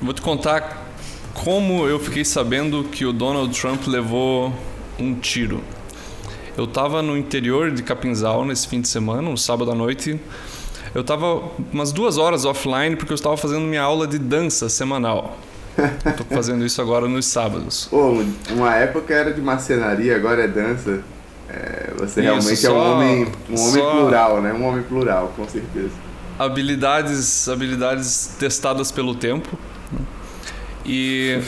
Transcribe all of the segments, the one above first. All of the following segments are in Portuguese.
Vou te contar como eu fiquei sabendo que o Donald Trump levou um tiro. Eu tava no interior de Capinzal nesse fim de semana, no sábado à noite. Eu tava umas 2 horas offline porque eu estava fazendo minha aula de dança semanal. Eu tô fazendo isso agora nos sábados. Pô, uma época era de marcenaria, agora é dança. Você Isso, realmente é um homem plural, né? Um homem plural, com certeza. Habilidades testadas pelo tempo. E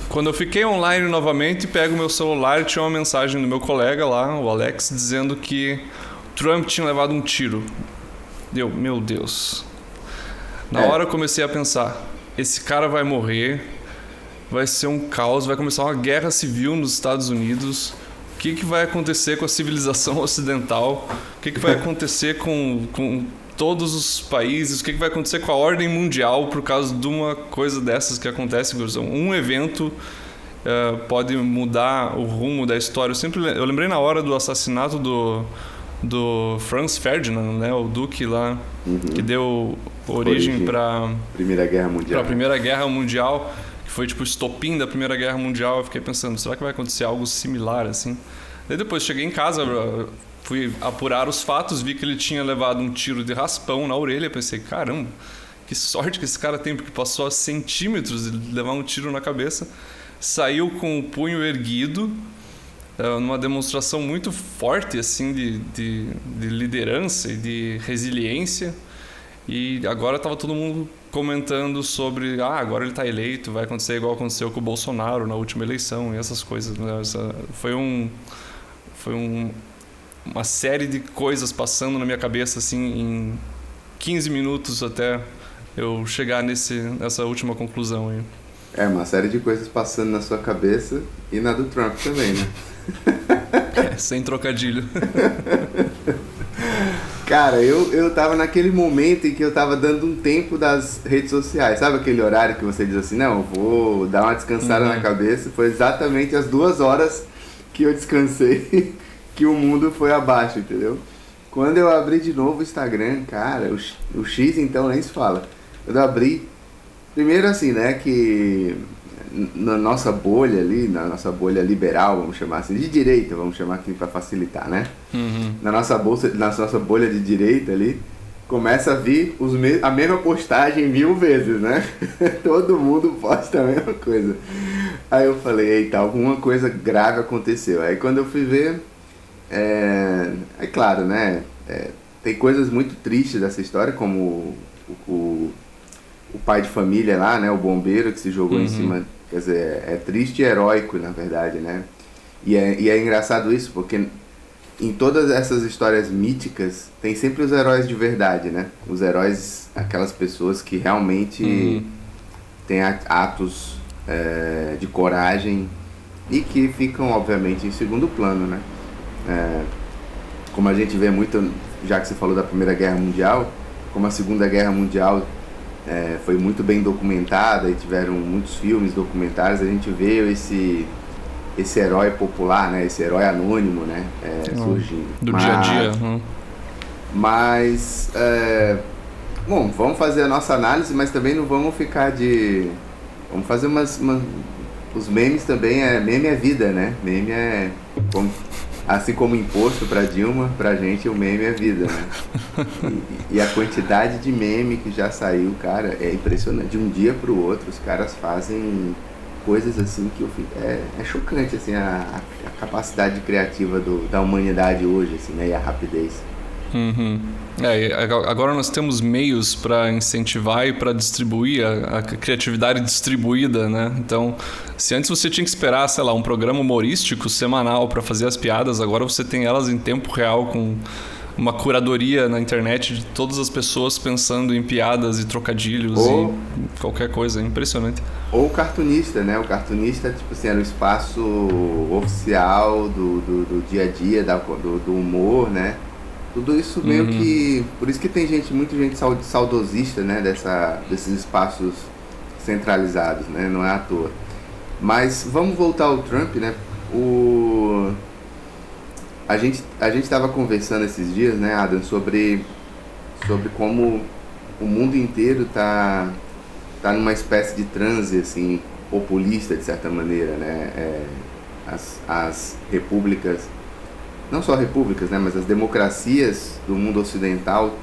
quando eu fiquei online novamente, pego meu celular e tinha uma mensagem do meu colega lá, o Alex, dizendo que Trump tinha levado um tiro. Meu Deus. Na hora eu comecei a pensar, esse cara vai morrer, vai ser um caos, vai começar uma guerra civil nos Estados Unidos. O que vai acontecer com a civilização ocidental? O que vai acontecer com todos os países? O que vai acontecer com a ordem mundial por causa de uma coisa dessas que acontece? Um evento pode mudar o rumo da história. Eu lembrei na hora do assassinato do Franz Ferdinand, né, o duque lá, que deu origem para Primeira Guerra Mundial. Para a Primeira Guerra Mundial, que foi tipo o estopim da Primeira Guerra Mundial. Eu fiquei pensando, será que vai acontecer algo similar assim? Daí depois cheguei em casa, fui apurar os fatos, vi que ele tinha levado um tiro de raspão na orelha. Pensei, caramba, que sorte que esse cara tem, porque passou a centímetros de levar um tiro na cabeça. Saiu com o punho erguido, numa demonstração muito forte assim de liderança e de resiliência. E agora estava todo mundo comentando sobre agora ele está eleito, vai acontecer igual aconteceu com o Bolsonaro na última eleição e essas coisas, né? Foi uma série de coisas passando na minha cabeça assim em 15 minutos até eu chegar nessa última conclusão aí. Uma série de coisas passando na sua cabeça e na do Trump também, né? Sem trocadilho. Cara, eu tava naquele momento em que eu tava dando um tempo das redes sociais. Sabe aquele horário que você diz assim, não, eu vou dar uma descansada na cabeça? Foi exatamente as 2 horas que eu descansei que o mundo foi abaixo, entendeu? Quando eu abri de novo o Instagram, cara, o X então nem se fala. Quando eu abri, primeiro assim, né, que na nossa bolha ali, na nossa bolha liberal, vamos chamar assim, de direita, vamos chamar aqui para facilitar, né? Na nossa bolha de direita ali, começa a vir a mesma postagem 1000 vezes, né? Todo mundo posta a mesma coisa. Aí eu falei, eita, alguma coisa grave aconteceu. Aí quando eu fui ver, é claro, né? Tem coisas muito tristes dessa história, como o pai de família lá, né? O bombeiro que se jogou em cima. Quer dizer, é triste e heróico, na verdade, né? E é engraçado isso, porque em todas essas histórias míticas, tem sempre os heróis de verdade, né? Os heróis, aquelas pessoas que realmente têm atos de coragem e que ficam, obviamente, em segundo plano, né? Como a gente vê muito, já que você falou da Primeira Guerra Mundial, como a Segunda Guerra Mundial foi muito bem documentada e tiveram muitos filmes, documentários, a gente vê esse herói popular, né? Esse herói anônimo, né? Surgindo. Do dia a dia. Mas, bom, vamos fazer a nossa análise, mas também não vamos ficar vamos fazer os memes também, meme é vida, né? Meme assim como imposto pra Dilma, pra gente o meme é vida, né? E a quantidade de meme que já saiu, cara, é impressionante. De um dia pro outro, os caras fazem coisas assim que é chocante, assim, a capacidade criativa da humanidade hoje, assim, né? E a rapidez. Agora nós temos meios para incentivar e para distribuir a criatividade distribuída, né? Então, se antes você tinha que esperar, sei lá, um programa humorístico semanal para fazer as piadas, agora você tem elas em tempo real com uma curadoria na internet de todas as pessoas pensando em piadas e trocadilhos e qualquer coisa. É impressionante. Ou o cartunista, né? O cartunista, tipo assim, era o espaço oficial do dia a dia, do humor, né? Tudo isso meio que... Por isso que tem muita gente saudosista, né? Desses espaços centralizados, né? Não é à toa. Mas vamos voltar ao Trump, né? A gente estava conversando esses dias, né, Adam, sobre como o mundo inteiro tá tá numa espécie de transe assim, populista de certa maneira, né? As repúblicas, não só repúblicas, né, mas as democracias do mundo ocidental,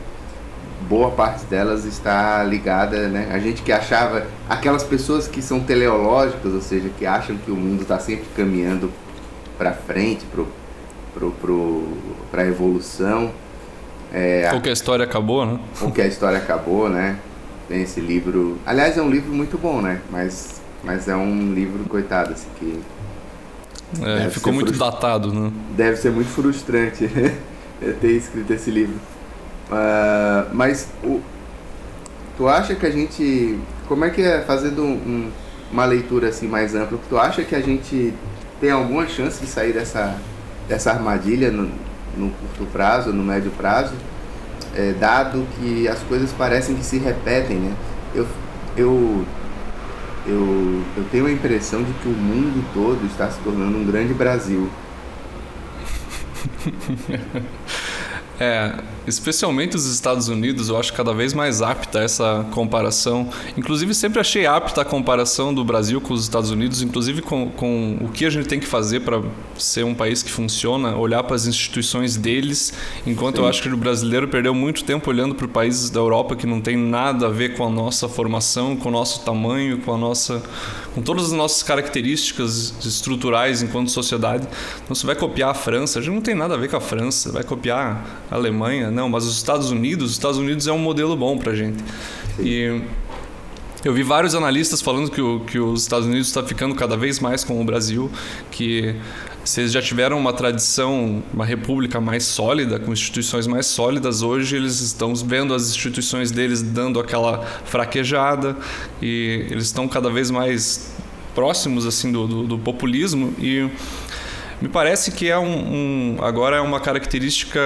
boa parte delas está ligada, né? A gente que achava, aquelas pessoas que são teleológicas, ou seja, que acham que o mundo está sempre caminhando para frente, para a evolução. Ou que a história acabou, né? Ou que a história acabou, né? Tem esse livro, aliás, é um livro muito bom, né? Mas é um livro, coitado, assim, que ficou muito datado, né? Deve ser muito frustrante ter escrito esse livro. Mas tu acha que a gente... Como é que é, fazendo uma leitura assim mais ampla, tu acha que a gente tem alguma chance de sair dessa armadilha no curto prazo, no médio prazo, dado que as coisas parecem que se repetem, né? Eu tenho a impressão de que o mundo todo está se tornando um grande Brasil. Especialmente os Estados Unidos, eu acho cada vez mais apta essa comparação. Inclusive, sempre achei apta a comparação do Brasil com os Estados Unidos, inclusive com o que a gente tem que fazer para ser um país que funciona, olhar para as instituições deles, enquanto Sim. Eu acho que o brasileiro perdeu muito tempo olhando para países da Europa que não tem nada a ver com a nossa formação, com o nosso tamanho, com todas as nossas características estruturais enquanto sociedade. Então, você vai copiar a França, a gente não tem nada a ver com a França, vai copiar a Alemanha, não, mas os Estados Unidos é um modelo bom pra gente. Sim. E eu vi vários analistas falando que os Estados Unidos está ficando cada vez mais com o Brasil, que se eles já tiveram uma tradição, uma república mais sólida, com instituições mais sólidas, hoje eles estão vendo as instituições deles dando aquela fraquejada e eles estão cada vez mais próximos assim do populismo. E me parece que agora é uma característica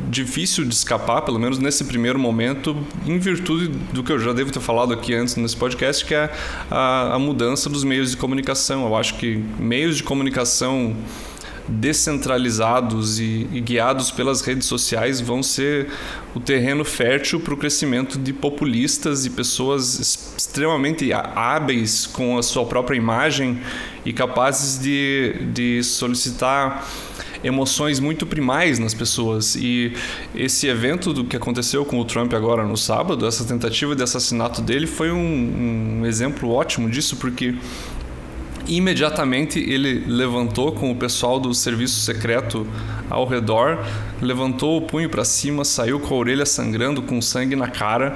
difícil de escapar, pelo menos nesse primeiro momento, em virtude do que eu já devo ter falado aqui antes nesse podcast, que é a mudança dos meios de comunicação. Eu acho que meios de comunicação descentralizados e guiados pelas redes sociais vão ser o terreno fértil para o crescimento de populistas e pessoas extremamente hábeis com a sua própria imagem e capazes de solicitar emoções muito primais nas pessoas. E esse evento do que aconteceu com o Trump agora no sábado, essa tentativa de assassinato dele, foi um exemplo ótimo disso, porque imediatamente ele levantou com o pessoal do serviço secreto ao redor, levantou o punho para cima, saiu com a orelha sangrando, com sangue na cara,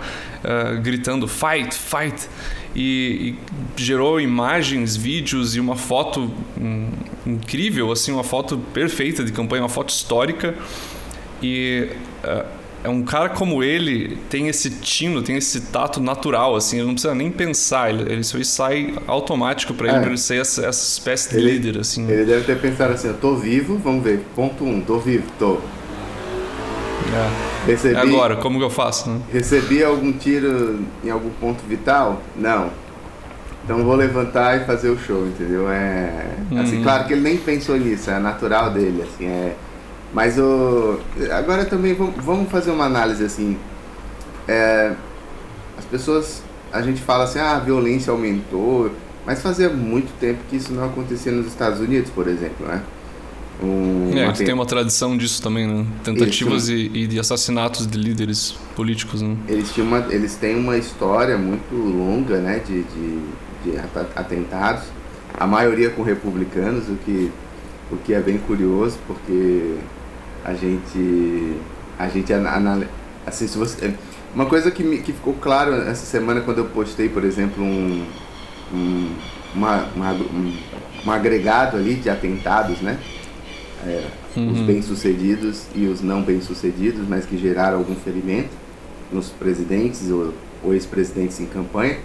gritando "Fight, fight!" e gerou imagens, vídeos e uma foto incrível, assim, uma foto perfeita de campanha, uma foto histórica. E um cara como ele tem esse tino, tem esse tato natural, assim, ele não precisa nem pensar, ele só sai automático para ele ser essa espécie de líder, assim. Ele deve ter pensado assim: eu tô vivo, vamos ver, ponto 1, tô vivo, tô. Agora, como que eu faço, né? Recebi algum tiro em algum ponto vital? Não. Então vou levantar e fazer o show, entendeu? Assim, claro que ele nem pensou nisso, é natural dele, assim, Mas agora também vamos fazer uma análise assim. As pessoas, a gente fala assim, a violência aumentou, mas fazia muito tempo que isso não acontecia nos Estados Unidos, por exemplo, né? Que tem uma tradição disso também, né? Tentativas e de assassinatos de líderes políticos, né? Eles têm uma história muito longa, né, de atentados, a maioria com republicanos, o que é bem curioso, porque a gente assim, se você, uma coisa que ficou claro essa semana quando eu postei, por exemplo, um agregado ali de atentados, né? Os bem-sucedidos e os não bem-sucedidos, mas que geraram algum ferimento nos presidentes ou ex-presidentes em campanha.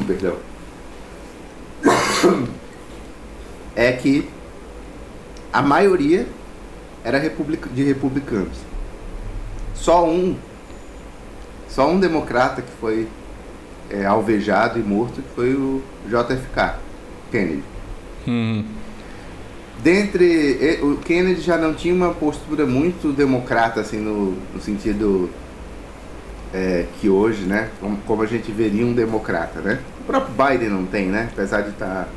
Perdão. É que a maioria era de republicanos. Só um democrata que foi alvejado e morto, que foi o JFK, Kennedy. O Kennedy já não tinha uma postura muito democrata, assim, no sentido que hoje, né, como a gente veria um democrata, né? O próprio Biden não tem, né? Apesar de estar...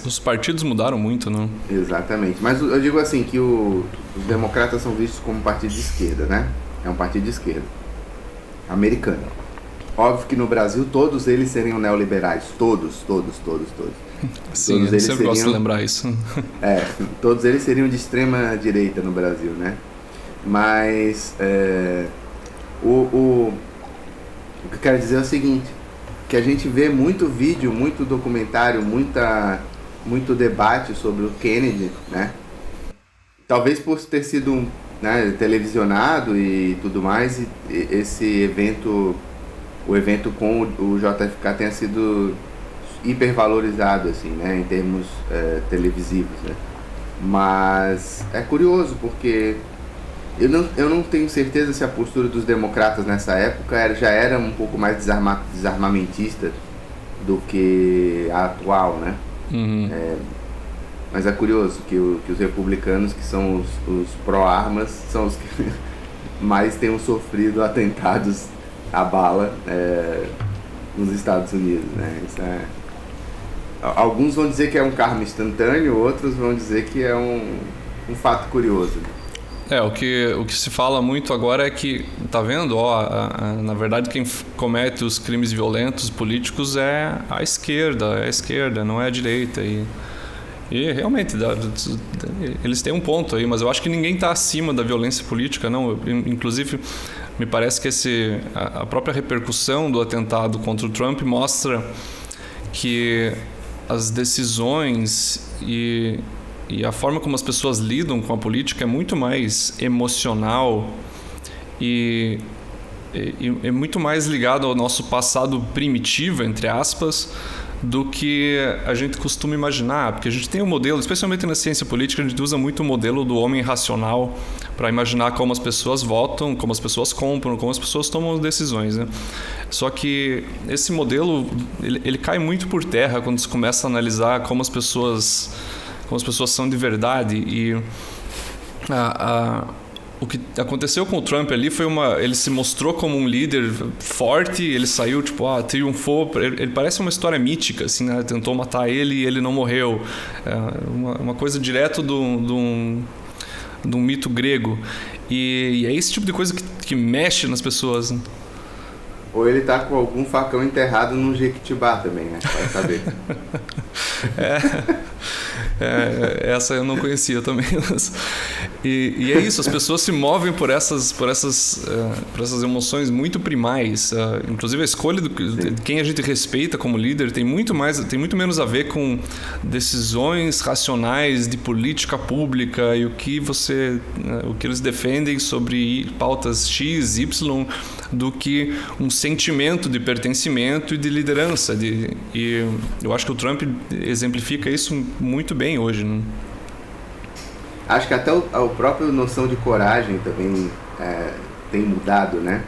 Os partidos mudaram muito, não? Exatamente. Mas eu digo assim, que os democratas são vistos como um partido de esquerda, né? É um partido de esquerda. Americano. Óbvio que no Brasil todos eles seriam neoliberais. Todos. Sim, todos eu sempre gosto de lembrar isso. Todos eles seriam de extrema direita no Brasil, né? Mas o que eu quero dizer é o seguinte, que a gente vê muito vídeo, muito documentário, muito debate sobre o Kennedy, né? Talvez por ter sido, né, televisionado e tudo mais, e esse evento, o evento com o JFK tenha sido hipervalorizado, assim, né, em termos televisivos, né? Mas é curioso porque eu não tenho certeza se a postura dos democratas nessa época já era um pouco mais desarmamentista do que a atual, né? Uhum. Mas é curioso que os republicanos, que são os pró-armas, são os que mais tenham sofrido atentados à bala nos Estados Unidos, né? Alguns vão dizer que é um karma instantâneo, outros vão dizer que é um fato curioso. O que se fala muito agora é que, tá vendo? Na verdade, quem comete os crimes violentos políticos é a esquerda, não é a direita. E realmente, eles têm um ponto aí, mas eu acho que ninguém está acima da violência política, não. Inclusive, me parece que a própria repercussão do atentado contra o Trump mostra que as decisões e a forma como as pessoas lidam com a política é muito mais emocional e muito mais ligado ao nosso passado primitivo, entre aspas, do que a gente costuma imaginar. Porque a gente tem um modelo, especialmente na ciência política, a gente usa muito o modelo do homem racional para imaginar como as pessoas votam, como as pessoas compram, como as pessoas tomam decisões, né? Só que esse modelo ele cai muito por terra quando se começa a analisar como as pessoas são de verdade. E o que aconteceu com o Trump ali foi ele se mostrou como um líder forte, ele saiu, triunfou, ele parece uma história mítica, assim, né? Tentou matar ele e ele não morreu. Uma coisa direto de um mito grego. E é esse tipo de coisa que mexe nas pessoas, né? Ou ele tá com algum facão enterrado num Jequitibá também, né? Vai saber. Essa eu não conhecia também. E é isso, as pessoas se movem por essas emoções muito primais. Inclusive a escolha de quem a gente respeita como líder tem muito menos a ver com decisões racionais de política pública e o que eles defendem sobre pautas X, Y, do que um sentimento de pertencimento e de liderança. E eu acho que o Trump exemplifica isso muito bem hoje, né? Acho que até a própria noção de coragem também tem mudado, né?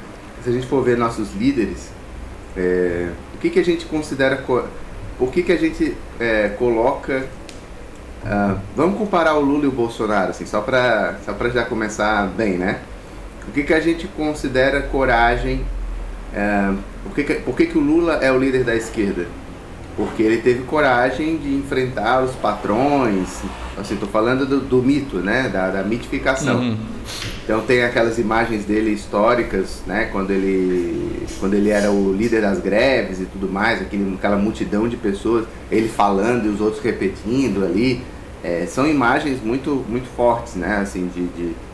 Se a gente for ver nossos líderes, o que a gente considera... O que a gente coloca... vamos comparar o Lula e o Bolsonaro, assim, só para já começar bem, né? O que a gente considera coragem? Por que o Lula é o líder da esquerda? Porque ele teve coragem de enfrentar os patrões, assim, estou falando do mito, né, da mitificação. Uhum. Então tem aquelas imagens dele históricas, né, quando ele era o líder das greves e tudo mais, aquela multidão de pessoas, ele falando e os outros repetindo ali, são imagens muito, muito fortes, né, assim,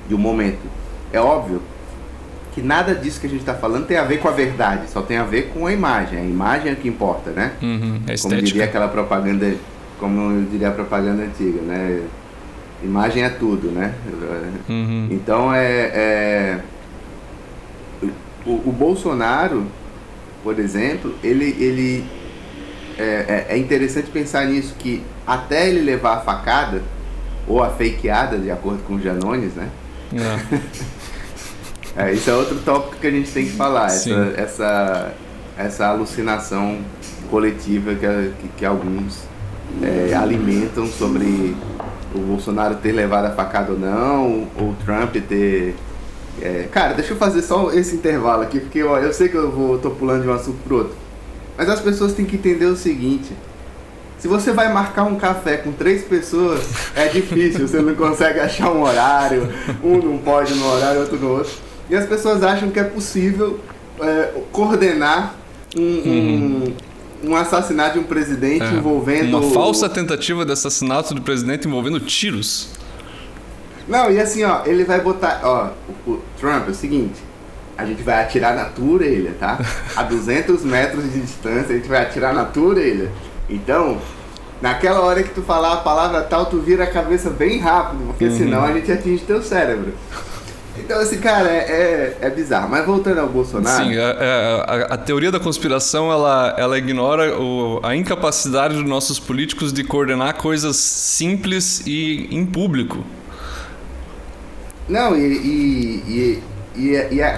de um momento. É óbvio que nada disso que a gente está falando tem a ver com a verdade, só tem a ver com a imagem é o que importa, né? Uhum, a estética. Como diria aquela propaganda, como eu diria a propaganda antiga, né? Imagem é tudo, né? Uhum. Então o Bolsonaro, por exemplo, ele é interessante pensar nisso, que até ele levar a facada ou a fakeada, de acordo com o Janones, né? Isso é outro tópico que a gente tem que falar, essa alucinação coletiva que alguns alimentam sobre o Bolsonaro ter levado a facada ou não, ou o Trump ter Cara, deixa eu fazer só esse intervalo aqui, porque ó, eu sei que tô pulando de um assunto pro outro. Mas as pessoas têm que entender o seguinte: se você vai marcar um café com 3 pessoas, é difícil, você não consegue achar um horário, um não pode no horário, outro no outro. E as pessoas acham que é possível coordenar um assassinato de um presidente envolvendo... Uma falsa tentativa de assassinato do presidente envolvendo tiros. Não, e assim, ó, ele vai botar... Ó, o Trump é o seguinte: a gente vai atirar na tua orelha, tá? A 200 metros de distância, a gente vai atirar na tua orelha. Então, naquela hora que tu falar a palavra tal, tu vira a cabeça bem rápido, porque senão a gente atinge teu cérebro. Então, assim, cara, é bizarro. Mas voltando ao Bolsonaro... Sim, a teoria da conspiração, ela ignora a incapacidade dos nossos políticos de coordenar coisas simples e em público. Não, é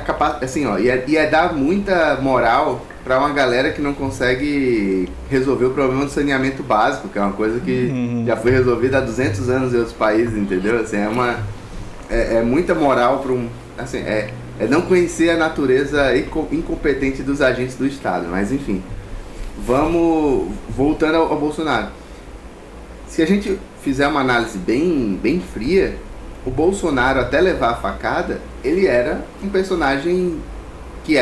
capaz, assim, ó, é dar muita moral pra uma galera que não consegue resolver o problema do saneamento básico, que é uma coisa que já foi resolvida há 200 anos em outros países, entendeu? Assim, é muita moral para assim, é não conhecer a natureza incompetente dos agentes do Estado. Mas enfim, voltando ao Bolsonaro. Se a gente fizer uma análise bem fria, o Bolsonaro, até levar a facada, ele era um personagem que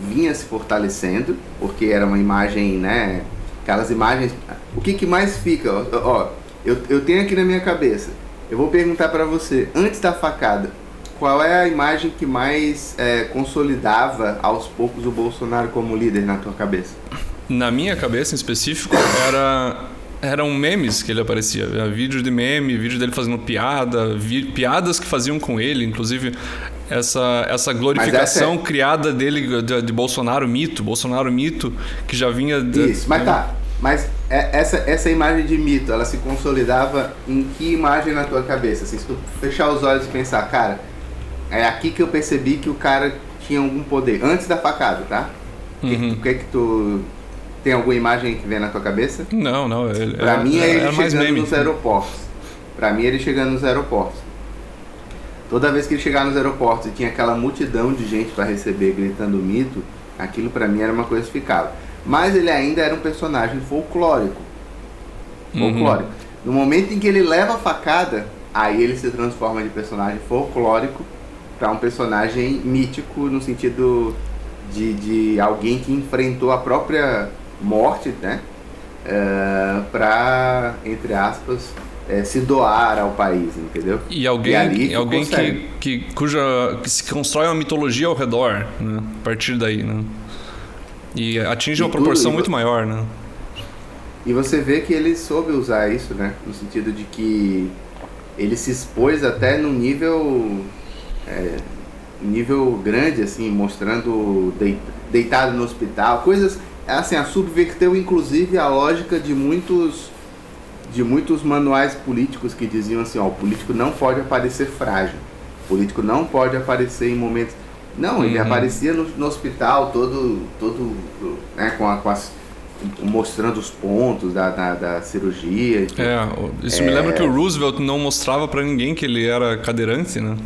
vinha se fortalecendo, porque era uma imagem, né? Aquelas imagens... O que mais fica? Ó, eu tenho aqui na minha cabeça. Eu vou perguntar pra você, antes da facada, qual é a imagem que mais consolidava aos poucos o Bolsonaro como líder na tua cabeça? Na minha cabeça, em específico, eram memes que ele aparecia. Vídeo de meme, vídeo dele fazendo piada, piadas que faziam com ele, inclusive essa glorificação criada dele de Bolsonaro mito, que já vinha... Isso, mas tá. Mas essa imagem de mito, ela se consolidava em que imagem na tua cabeça? Assim, se tu fechar os olhos e pensar, cara, é aqui que eu percebi que o cara tinha algum poder. Antes da facada, tá? O que é que tu... Tem alguma imagem que vem na tua cabeça? Não. Pra mim é ele chegando nos aeroportos. Pra mim é ele chegando nos aeroportos. Toda vez que ele chegava nos aeroportos e tinha aquela multidão de gente pra receber gritando mito, aquilo pra mim era uma coisa que ficava. Mas ele ainda era um personagem folclórico. No momento em que ele leva a facada, aí ele se transforma de personagem folclórico para um personagem mítico, no sentido de alguém que enfrentou a própria morte, né? Para, entre aspas, se doar ao país, entendeu? E alguém que se constrói uma mitologia ao redor, né? A partir daí, né? E atinge uma proporção muito maior, né? E você vê que ele soube usar isso, né? No sentido de que ele se expôs até num nível grande, assim, mostrando deitado no hospital, coisas assim, subverteu inclusive a lógica de muitos manuais políticos que diziam assim, ó, o político não pode aparecer frágil, o político não pode aparecer em momentos... Não, ele aparecia no hospital todo né, mostrando os pontos da cirurgia. Isso me lembra que o Roosevelt não mostrava pra ninguém que ele era cadeirante, né?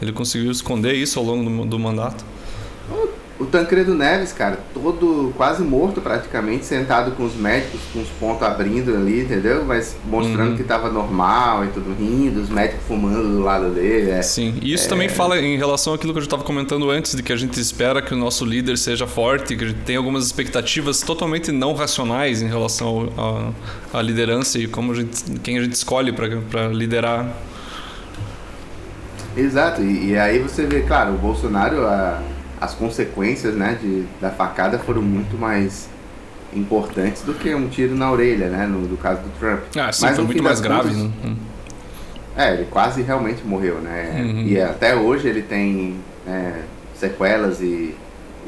Ele conseguiu esconder isso ao longo do mandato. O Tancredo Neves, cara, todo quase morto praticamente, sentado com os médicos, com os pontos abrindo ali, entendeu? Mas mostrando que tava normal e tudo, rindo, os médicos fumando do lado dele. Sim, e isso também fala em relação àquilo que eu já estava comentando antes, de que a gente espera que o nosso líder seja forte, que a gente tem algumas expectativas totalmente não racionais em relação à liderança e quem a gente escolhe para liderar. Exato, e aí você vê, claro, o Bolsonaro... As consequências, né, da facada foram muito mais importantes do que um tiro na orelha, né, no caso do Trump. Sim, mas foi muito mais grave, né? Ele quase realmente morreu, né? E até hoje ele tem sequelas e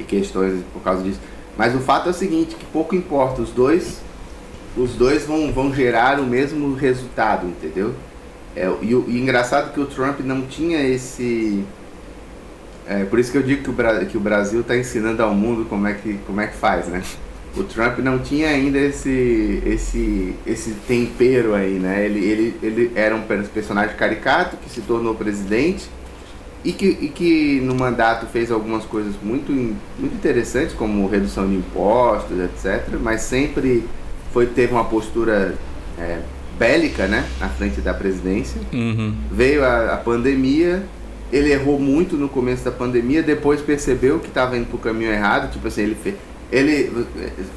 questões por causa disso. Mas o fato é o seguinte, que pouco importa, os dois vão gerar o mesmo resultado, entendeu? E engraçado que o Trump não tinha esse... por isso que eu digo que o Brasil está ensinando ao mundo como é que faz, né? O Trump não tinha ainda esse tempero aí, né? Ele era um personagem caricato que se tornou presidente e que no mandato fez algumas coisas muito, muito interessantes, como redução de impostos, etc. Mas sempre teve uma postura bélica, né, na frente da presidência. Veio a pandemia, ele errou muito no começo da pandemia, depois percebeu que estava indo para o caminho errado. Tipo assim, ele,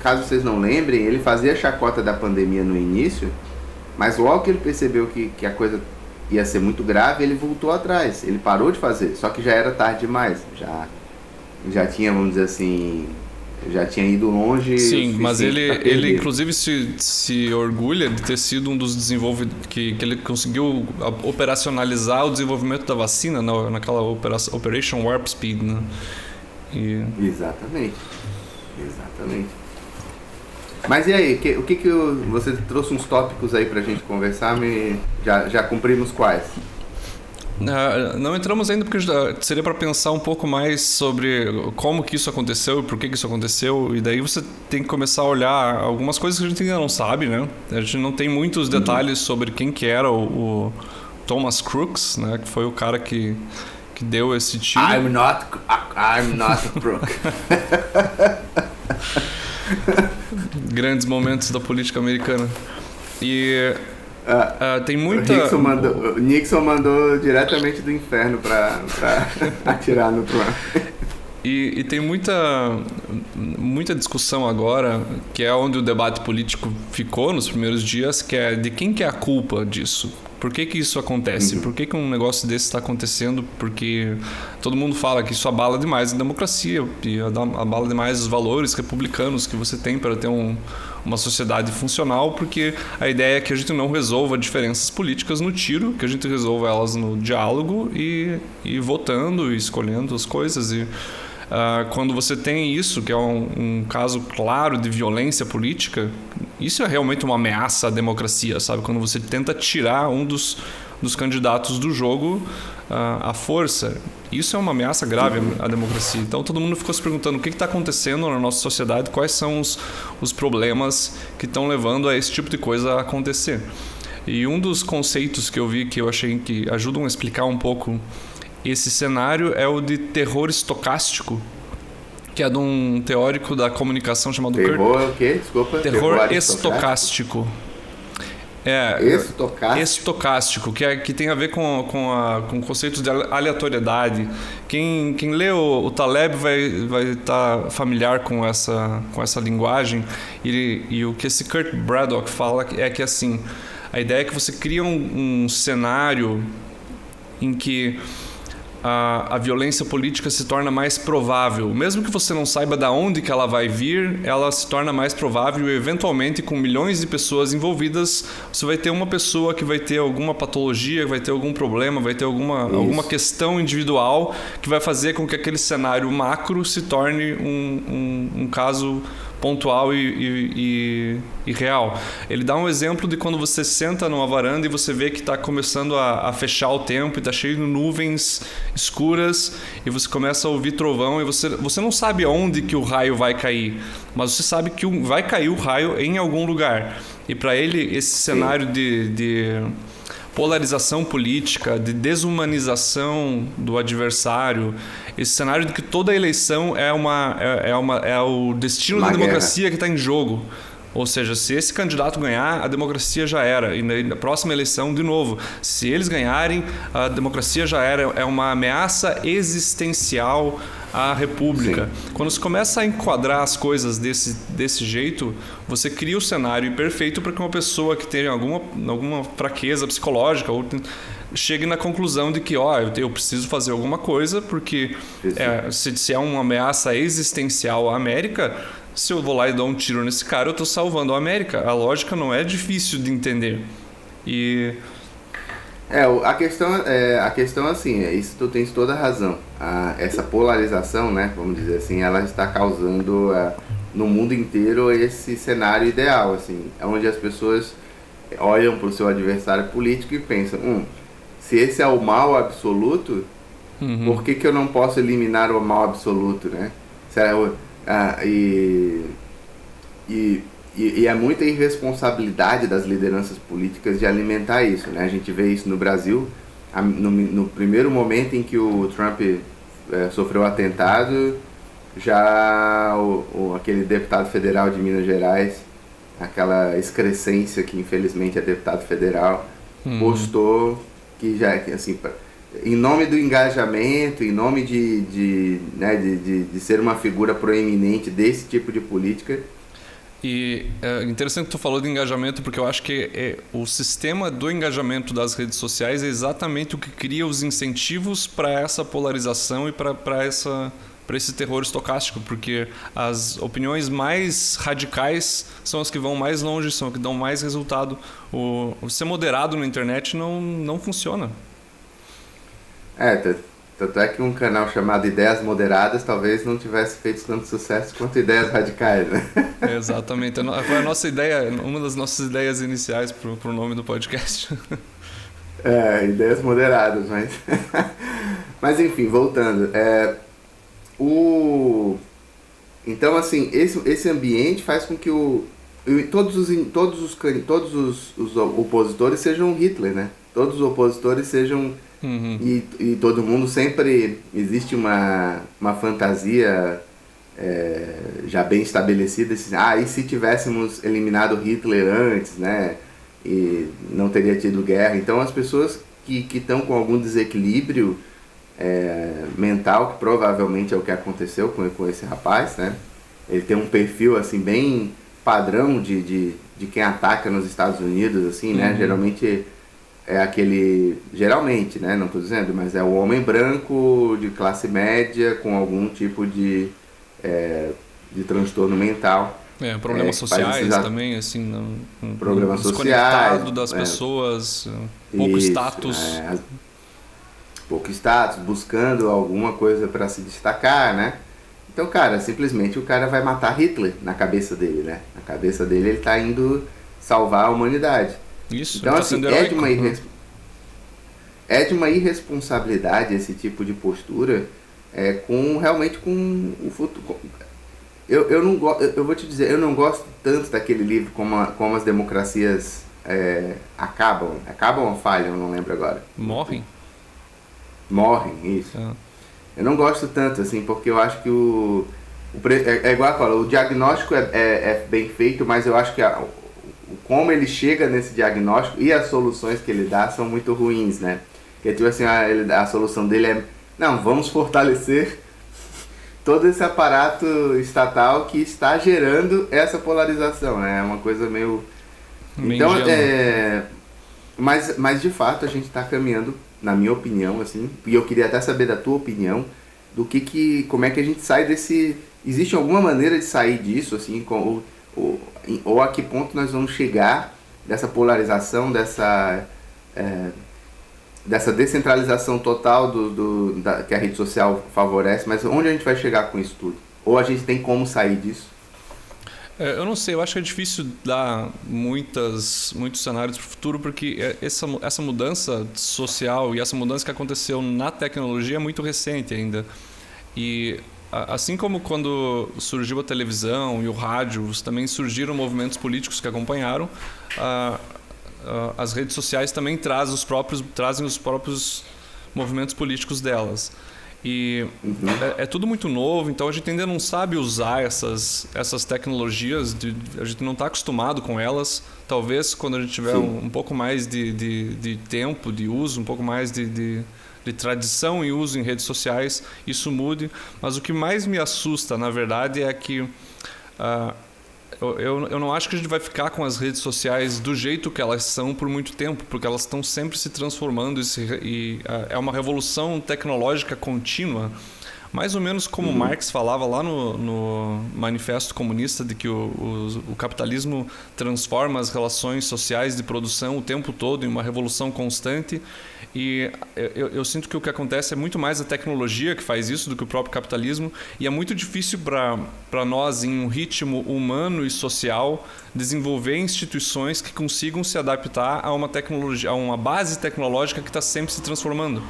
caso vocês não lembrem, ele fazia chacota da pandemia no início, mas logo que ele percebeu que a coisa ia ser muito grave, ele voltou atrás, ele parou de fazer, só que já era tarde demais, já tinha, vamos dizer assim, já tinha ido longe. Sim, mas ele inclusive se orgulha de ter sido um dos desenvolvedores, que ele conseguiu operacionalizar o desenvolvimento da vacina naquela Operation Warp Speed, né? Exatamente. Mas e aí, você trouxe uns tópicos aí pra gente conversar, já cumprimos quais? Não entramos ainda porque seria para pensar um pouco mais sobre como que isso aconteceu e por que isso aconteceu, e daí você tem que começar a olhar algumas coisas que a gente ainda não sabe, né? A gente não tem muitos detalhes sobre quem que era o Thomas Crooks, né? Que foi o cara que deu esse tiro. I'm not a crook. Grandes momentos da política americana. E tem muita... Nixon mandou diretamente do inferno pra atirar no Trump. E tem muita discussão agora, que é onde o debate político ficou nos primeiros dias, que é de quem que é a culpa disso. Por que isso acontece? Por que um negócio desse está acontecendo? Porque todo mundo fala que isso abala demais a democracia, e abala demais os valores republicanos que você tem para ter uma sociedade funcional, porque a ideia é que a gente não resolva diferenças políticas no tiro, que a gente resolva elas no diálogo e votando e escolhendo as coisas. Quando você tem isso, que é um caso claro de violência política, isso é realmente uma ameaça à democracia, sabe? Quando você tenta tirar um dos candidatos do jogo à força, isso é uma ameaça grave à democracia. Então todo mundo ficou se perguntando o que está acontecendo na nossa sociedade, quais são os problemas que estão levando a esse tipo de coisa a acontecer. E um dos conceitos que eu vi, que eu achei que ajudam a explicar um pouco esse cenário, é o de terror estocástico, que é de um teórico da comunicação chamado Terror o quê? Desculpa. Terror estocástico. Estocástico, que tem a ver com conceitos de aleatoriedade. Quem lê o Taleb vai estar familiar com essa linguagem. E o que esse Kurt Braddock fala é que, assim, a ideia é que você cria um cenário em que a violência política se torna mais provável. Mesmo que você não saiba de onde que ela vai vir, ela se torna mais provável, e eventualmente, com milhões de pessoas envolvidas, você vai ter uma pessoa que vai ter alguma patologia, vai ter algum problema, vai ter alguma questão individual que vai fazer com que aquele cenário macro se torne um caso pontual e real. Ele dá um exemplo de quando você senta numa varanda e você vê que está começando a fechar o tempo e está cheio de nuvens escuras, e você começa a ouvir trovão, e você não sabe onde que o raio vai cair, mas você sabe que vai cair o raio em algum lugar. E para ele, esse cenário de polarização política, de desumanização do adversário, esse cenário de que toda eleição é o destino da democracia que está em jogo. Ou seja, se esse candidato ganhar, a democracia já era. E na próxima eleição, de novo, se eles ganharem, a democracia já era. É uma ameaça existencial à república. Sim. Quando você começa a enquadrar as coisas desse jeito, você cria o cenário perfeito para que uma pessoa que tenha alguma fraqueza psicológica ou chegue na conclusão de que eu preciso fazer alguma coisa, porque se é uma ameaça existencial à América, se eu vou lá e dou um tiro nesse cara, eu estou salvando a América. A lógica não é difícil de entender. A questão assim, isso tu tens toda a razão. Essa polarização, né, vamos dizer assim, ela está causando no mundo inteiro esse cenário ideal, assim, onde as pessoas olham para o seu adversário político e pensam, se esse é o mal absoluto, por que eu não posso eliminar o mal absoluto, né? E é muita irresponsabilidade das lideranças políticas de alimentar isso, né? A gente vê isso no Brasil, no primeiro momento em que o Trump sofreu o atentado, já aquele deputado federal de Minas Gerais, aquela excrescência que infelizmente é deputado federal, postou que já, assim, em nome do engajamento, em nome de ser uma figura proeminente desse tipo de política. E é interessante que tu falou de engajamento, porque eu acho que o sistema do engajamento das redes sociais é exatamente o que cria os incentivos para essa polarização e para esse terror estocástico, porque as opiniões mais radicais são as que vão mais longe, são as que dão mais resultado. O ser moderado na internet não funciona. Tanto é que um canal chamado Ideias Moderadas talvez não tivesse feito tanto sucesso quanto Ideias Radicais, né? Exatamente. Foi a nossa ideia, uma das nossas ideias iniciais para o nome do podcast. Ideias Moderadas, mas... Mas enfim, voltando. Então, assim, esse ambiente faz com que todos os opositores sejam Hitler, né? Todos os opositores sejam... E todo mundo sempre... Existe uma fantasia já bem estabelecida. Assim, e se tivéssemos eliminado Hitler antes, né? E não teria tido guerra. Então, as pessoas que estão com algum desequilíbrio mental, que provavelmente é o que aconteceu com esse rapaz, né? Ele tem um perfil assim bem padrão de quem ataca nos Estados Unidos, assim, né? Geralmente né? Não estou dizendo, mas é o homem branco de classe média com algum tipo de transtorno mental. Problemas sociais também, assim, problemas desconectado sociais, das pessoas, pouco status. Pouco status, buscando alguma coisa para se destacar, né? Então, cara, simplesmente o cara vai matar Hitler na cabeça dele, né? Na cabeça dele ele tá indo salvar a humanidade. Isso, então, assim, é de uma irresponsabilidade esse tipo de postura, realmente com o futuro. Eu vou te dizer, eu não gosto tanto daquele livro como as democracias acabam ou falham, eu não lembro agora. Morrem, isso. Eu não gosto tanto, assim, porque eu acho que é igual a cola, o diagnóstico é bem feito, mas eu acho que como ele chega nesse diagnóstico e as soluções que ele dá são muito ruins, né? Porque, tipo assim, a solução dele vamos fortalecer todo esse aparato estatal que está gerando essa polarização, né? É uma coisa meio... Então, mas de fato a gente está caminhando, na minha opinião, assim, e eu queria até saber da tua opinião, como é que a gente sai desse... Existe alguma maneira de sair disso, assim, ou a que ponto nós vamos chegar dessa polarização, dessa descentralização total que a rede social favorece, mas onde a gente vai chegar com isso tudo? Ou a gente tem como sair disso? Eu não sei, eu acho que é difícil dar muitos cenários para o futuro, porque essa mudança social e essa mudança que aconteceu na tecnologia é muito recente ainda. E assim como quando surgiu a televisão e o rádio, também surgiram movimentos políticos que acompanharam, as redes sociais também trazem os próprios movimentos políticos delas. E é tudo muito novo, então a gente ainda não sabe usar essas tecnologias, a gente não está acostumado com elas. Talvez quando a gente tiver um pouco mais de tempo de uso, um pouco mais de tradição e uso em redes sociais, isso mude. Mas o que mais me assusta, na verdade, é que eu não acho que a gente vai ficar com as redes sociais do jeito que elas são por muito tempo, porque elas estão sempre se transformando e é uma revolução tecnológica contínua. Mais ou menos como Marx falava lá no Manifesto Comunista, de que o capitalismo transforma as relações sociais de produção o tempo todo em uma revolução constante. E eu sinto que o que acontece é muito mais a tecnologia que faz isso do que o próprio capitalismo, e é muito difícil para nós, em um ritmo humano e social, desenvolver instituições que consigam se adaptar a uma tecnologia, a uma base tecnológica que está sempre se transformando.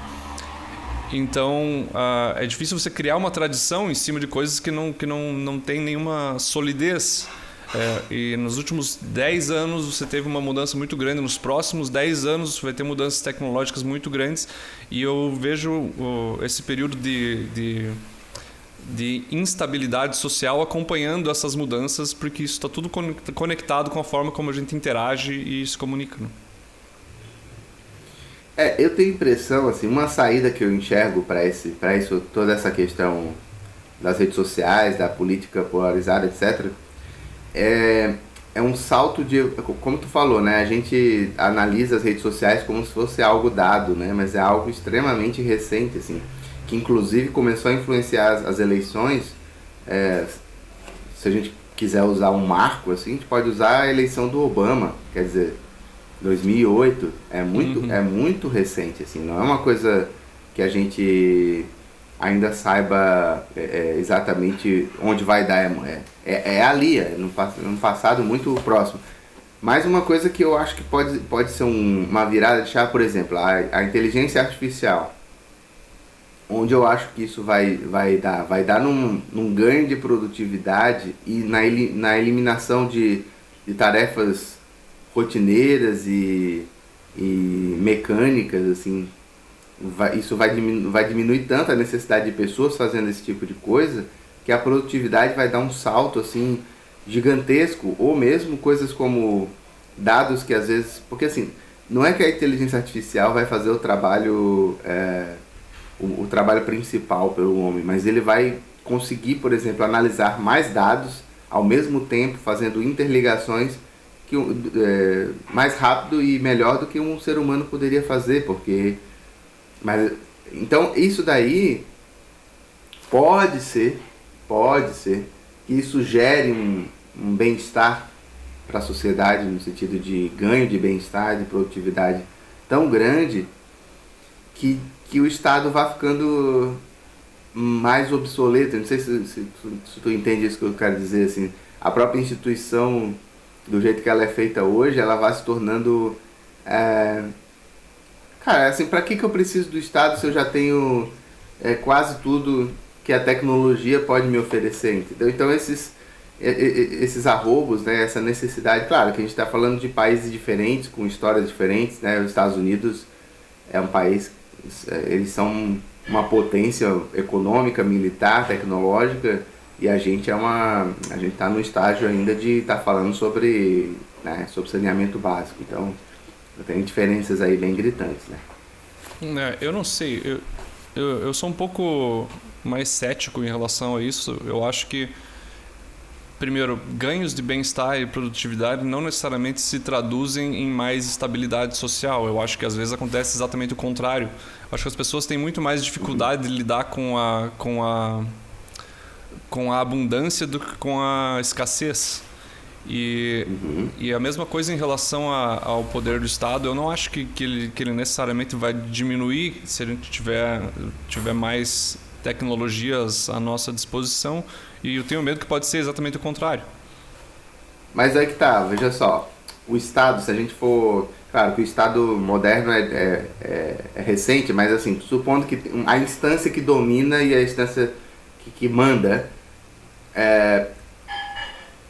Então, é difícil você criar uma tradição em cima de coisas que não tem nenhuma solidez. E nos últimos 10 anos você teve uma mudança muito grande, nos próximos 10 anos vai ter mudanças tecnológicas muito grandes, e eu vejo esse período de instabilidade social acompanhando essas mudanças, porque isso está tudo conectado com a forma como a gente interage e se comunica. Né? Eu tenho impressão, assim, uma saída que eu enxergo para isso, toda essa questão das redes sociais, da política polarizada, etc., é um salto de, como tu falou, né? A gente analisa as redes sociais como se fosse algo dado, né? Mas é algo extremamente recente, assim, que inclusive começou a influenciar as eleições. Se a gente quiser usar um marco, assim, a gente pode usar a eleição do Obama, quer dizer, 2008, é muito recente, assim, não é uma coisa que a gente ainda saiba exatamente onde vai dar, ali, num passado muito próximo. Mas uma coisa que eu acho que pode ser uma virada de chave, por exemplo, a inteligência artificial, onde eu acho que isso vai dar num ganho de produtividade e na eliminação de tarefas rotineiras e mecânicas, assim, isso vai diminuir tanto a necessidade de pessoas fazendo esse tipo de coisa, que a produtividade vai dar um salto, assim, gigantesco, ou mesmo coisas como dados que às vezes... Porque, assim, não é que a inteligência artificial vai fazer o trabalho principal pelo homem, mas ele vai conseguir, por exemplo, analisar mais dados ao mesmo tempo, fazendo interligações mais rápido e melhor do que um ser humano poderia fazer, então isso daí pode ser que isso gere um bem-estar para a sociedade, no sentido de ganho de bem-estar, de produtividade tão grande que o Estado vai ficando mais obsoleto. Não sei se tu entende isso que eu quero dizer, assim, a própria instituição, do jeito que ela é feita hoje, ela vai se tornando... Cara, assim, pra que eu preciso do Estado se eu já tenho quase tudo que a tecnologia pode me oferecer, entendeu? Então esses arroubos, né, essa necessidade... Claro que a gente está falando de países diferentes, com histórias diferentes, né? Os Estados Unidos é um país... Eles são uma potência econômica, militar, tecnológica... E a gente está no estágio ainda de estar falando sobre saneamento básico. Então, tem diferenças aí bem gritantes, né? Eu não sei. Eu sou um pouco mais cético em relação a isso. Eu acho que, primeiro, ganhos de bem-estar e produtividade não necessariamente se traduzem em mais estabilidade social. Eu acho que às vezes acontece exatamente o contrário. Eu acho que as pessoas têm muito mais dificuldade de lidar com a abundância do que com a escassez. E a mesma coisa em relação ao poder do Estado. Eu não acho que ele necessariamente vai diminuir se a gente tiver mais tecnologias à nossa disposição, e eu tenho medo que pode ser exatamente o contrário. Mas é que tá, veja só, o Estado, se a gente for... Claro que o Estado moderno é recente, mas assim, supondo que a instância que domina e a instância que manda,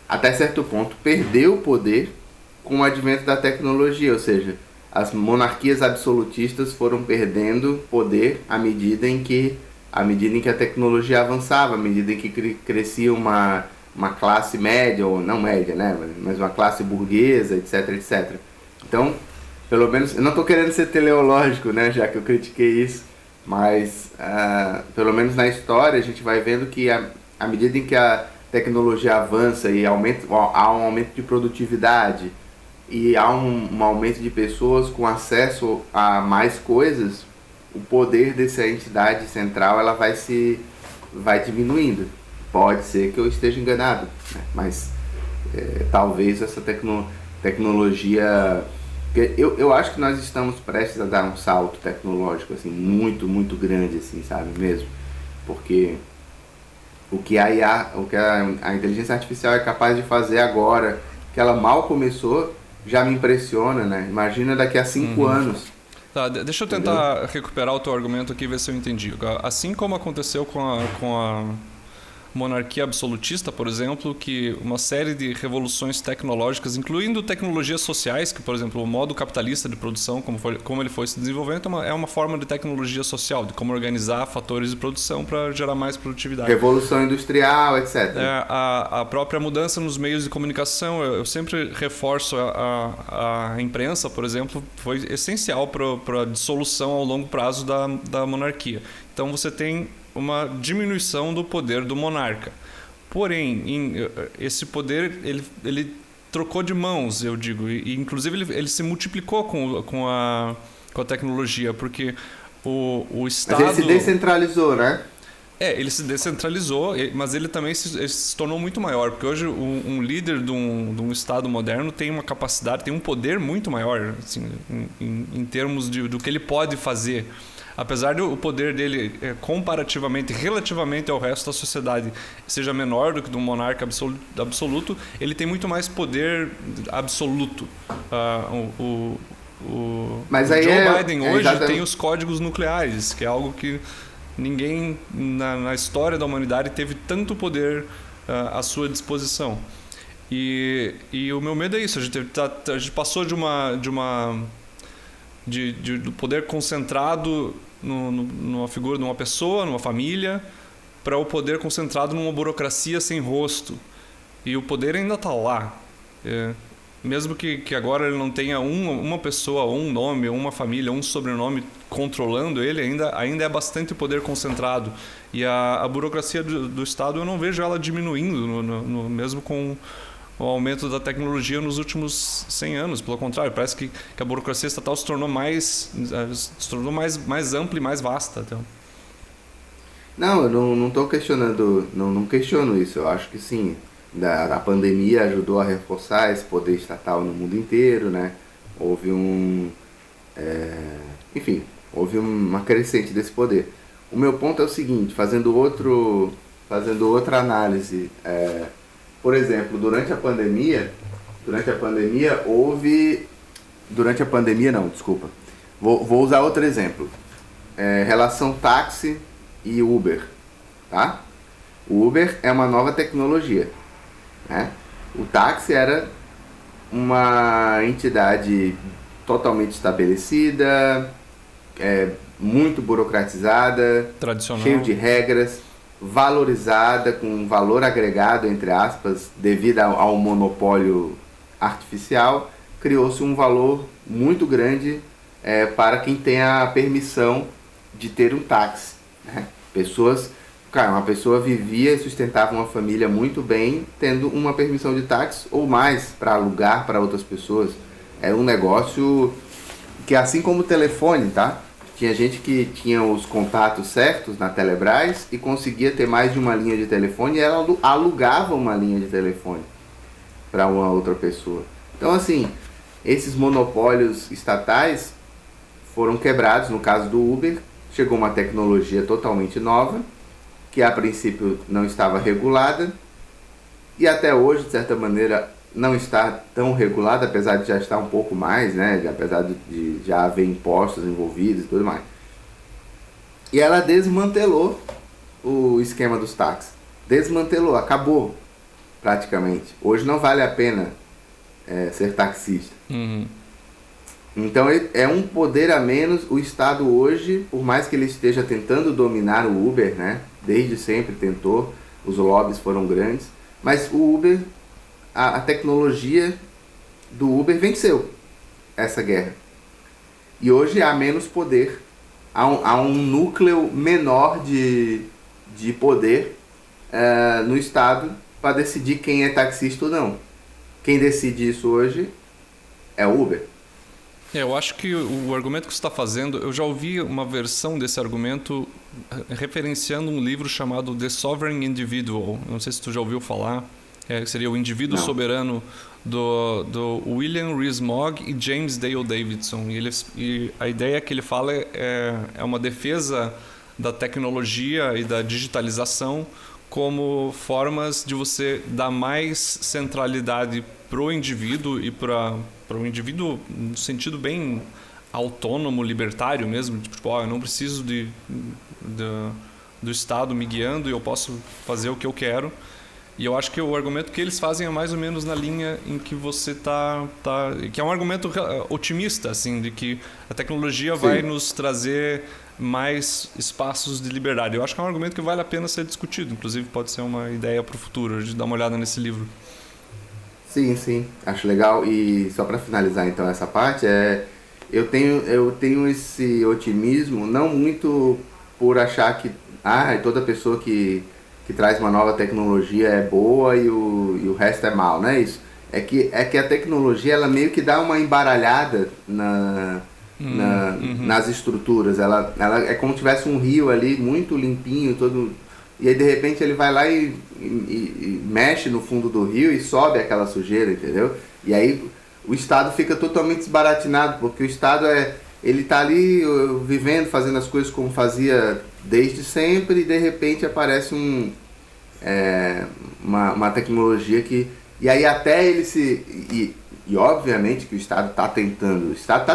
até certo ponto, perdeu o poder com o advento da tecnologia, ou seja, as monarquias absolutistas foram perdendo poder à medida em que a tecnologia avançava, à medida em que crescia uma classe média, ou não média, né, mas uma classe burguesa, etc, etc. Então, pelo menos, eu não estou querendo ser teleológico, né, já que eu critiquei isso, mas pelo menos na história a gente vai vendo que à medida em que a tecnologia avança e há um aumento de produtividade e há um aumento de pessoas com acesso a mais coisas, o poder dessa entidade central ela vai diminuindo. Pode ser que eu esteja enganado, né? Mas talvez essa tecnologia... Eu acho que nós estamos prestes a dar um salto tecnológico assim, muito, muito grande, assim, sabe mesmo? Porque o que a inteligência artificial é capaz de fazer agora, que ela mal começou, já me impressiona, né? Imagina daqui a 5 anos. Tá, deixa eu tentar recuperar o teu argumento aqui e ver se eu entendi. Assim como aconteceu com monarquia absolutista, por exemplo, que uma série de revoluções tecnológicas, incluindo tecnologias sociais, que, por exemplo, o modo capitalista de produção, como ele foi se desenvolvendo, é uma forma de tecnologia social, de como organizar fatores de produção para gerar mais produtividade. Revolução industrial, etc. A própria mudança nos meios de comunicação, eu sempre reforço a imprensa, por exemplo, foi essencial para a dissolução ao longo prazo da monarquia. Então você tem uma diminuição do poder do monarca. Porém, esse poder ele trocou de mãos, eu digo, e inclusive ele se multiplicou com a tecnologia, porque o Estado... Mas ele se descentralizou, né? Ele se descentralizou, mas ele também se tornou muito maior, porque hoje um líder de um Estado moderno tem uma capacidade, tem um poder muito maior, assim, em termos do que ele pode fazer. Apesar do poder dele, relativamente ao resto da sociedade, seja menor do que do monarca absoluto, ele tem muito mais poder absoluto. Mas o aí Joe Biden hoje exatamente... tem os códigos nucleares, que é algo que ninguém na história da humanidade teve tanto poder à sua disposição. E o meu medo é isso, a gente passou do poder concentrado numa figura de uma pessoa, numa família, para o poder concentrado numa burocracia sem rosto. E o poder ainda está lá. Mesmo que agora ele não tenha uma pessoa, um nome, uma família, um sobrenome controlando ele, ainda é bastante poder concentrado. E a burocracia do Estado, eu não vejo ela diminuindo, mesmo com o aumento da tecnologia nos últimos 100 anos. Pelo contrário, parece que a burocracia estatal se tornou mais ampla e mais vasta. Então. Não, eu não estou questionando, não questiono isso. Eu acho que sim, a pandemia ajudou a reforçar esse poder estatal no mundo inteiro, né? Houve houve uma crescente desse poder. O meu ponto é o seguinte, fazendo outra análise, por exemplo, durante a pandemia vou usar outro exemplo, relação táxi e Uber, tá? O Uber é uma nova tecnologia, né? O táxi era uma entidade totalmente estabelecida, muito burocratizada, tradicional, cheio de regras, valorizada, com um valor agregado, entre aspas, devido ao monopólio artificial. Criou-se um valor muito grande para quem tem a permissão de ter um táxi, né? Uma pessoa vivia e sustentava uma família muito bem tendo uma permissão de táxi ou mais para alugar para outras pessoas. Era um negócio que, assim como o telefone, tá? Tinha gente que tinha os contatos certos na Telebrás e conseguia ter mais de uma linha de telefone, e ela alugava uma linha de telefone para uma outra pessoa. Então, assim, esses monopólios estatais foram quebrados. No caso do Uber, chegou uma tecnologia totalmente nova, que a princípio não estava regulada, e até hoje, de certa maneira, não está tão regulada, apesar de já estar um pouco mais, né? Apesar de já haver impostos envolvidos e tudo mais. E ela desmantelou o esquema dos táxis. Desmantelou, acabou praticamente. Hoje não vale a pena ser taxista. Uhum. Então é um poder a menos. O Estado hoje, por mais que ele esteja tentando dominar o Uber, né? Desde sempre tentou, os lobbies foram grandes, mas o Uber, a tecnologia do Uber venceu essa guerra. E hoje há menos poder, há um núcleo menor de poder no Estado para decidir quem é taxista ou não. Quem decide isso hoje é o Uber. Eu acho que o argumento que você está fazendo, eu já ouvi uma versão desse argumento referenciando um livro chamado The Sovereign Individual. Não sei se tu já ouviu falar. Seria o Indivíduo Soberano do William Rees-Mogg e James Dale Davidson. E a ideia que ele fala é uma defesa da tecnologia e da digitalização como formas de você dar mais centralidade para o indivíduo e para o indivíduo no sentido bem autônomo, libertário mesmo. Tipo, eu não preciso do Estado me guiando e eu posso fazer o que eu quero. E eu acho que o argumento que eles fazem é mais ou menos na linha em que você que é um argumento otimista, assim, de que a tecnologia vai nos trazer mais espaços de liberdade. Eu acho que é um argumento que vale a pena ser discutido. Inclusive, pode ser uma ideia para o futuro, de dar uma olhada nesse livro. Sim, acho legal. E só para finalizar, então, essa parte, eu tenho esse otimismo, não muito por achar que toda pessoa que traz uma nova tecnologia é boa e o resto é mal, não é isso? É que a tecnologia, ela meio que dá uma embaralhada nas estruturas. Ela é como se tivesse um rio ali muito limpinho, e aí de repente ele vai lá e mexe no fundo do rio e sobe aquela sujeira, entendeu? E aí o Estado fica totalmente desbaratinado, porque o Estado ele tá ali vivendo, fazendo as coisas como fazia desde sempre, e de repente aparece uma tecnologia que... E aí até ele e obviamente que o Estado está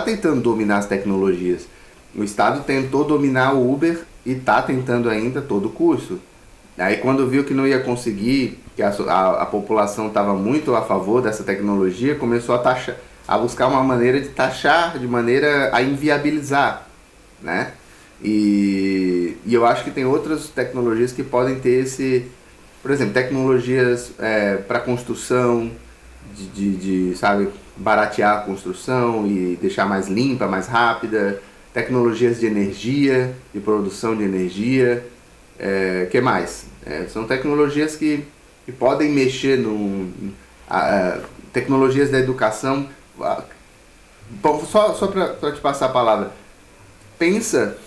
tentando dominar as tecnologias. O Estado tentou dominar o Uber e está tentando ainda a todo custo. Aí quando viu que não ia conseguir, que a população estava muito a favor dessa tecnologia, começou a buscar uma maneira de taxar, de maneira a inviabilizar, né? E eu acho que tem outras tecnologias que podem ter por exemplo, tecnologias para construção, sabe, baratear a construção e deixar mais limpa, mais rápida, tecnologias de energia, de produção de energia, que mais? São tecnologias que podem mexer tecnologias da educação. Bom, só para te passar a palavra, pensa